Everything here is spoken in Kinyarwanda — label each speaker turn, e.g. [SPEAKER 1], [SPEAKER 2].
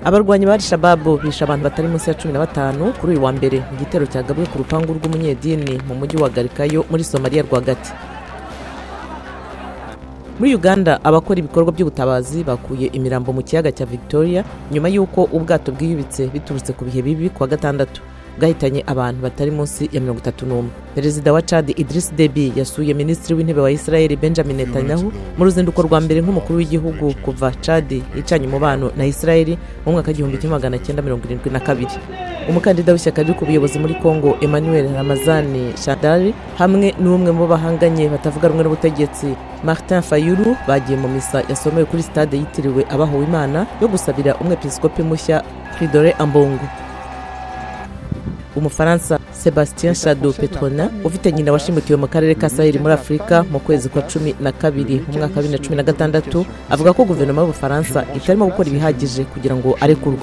[SPEAKER 1] Abarwanyi ba Al-Shabaab bisha abantu batari munsi ya 15 kuri uyu wa mbere mu gitero cyagabwe ku rupangu rw'umunyedini mu mujyi wa Garikayo muri Somalia rwagati. Muri Uganda abakora ibikorwa by'ubutabazi bakuye imirambo mu kiyaga cya Victoria nyuma y'uko ubwato bwiyubitse biturutse ku bihe bibi kwa gatandatu bwahitanye abantu batari munsi ya 31. Perezida wa Chad Idriss Deby yasuye Minisitiri w'Intebe wa Israel Benjamin Netanyahu mu ruzinduko rwa mbere nk'umukuru w'igihugu kuva Chad icanye umubano na Israel mu mwaka 1972. Umukandida w'ishyaka ryo ku buyobozi muri Congo Emmanuel Ramazani Shadari hamwe n'umwe mu bahanganye batavuga rumwe n'ubutegetsi Martin Fayulu bagiye mu misa yasomewe kuri stade yitiriwe abahowe Imana yo gusabira umwepiskopi mushya Fridolin Ambongo. Umufaransa Sébastien Shadow Petrona ufite nyina washimutiwe mu karere ka Sahel muri Afrika mu kwezi kwa 12 mu mwaka 2016 avuga ko guverinoma y'Ubufaransa itarimo gukora ibihagije kugira ngo arekurwe.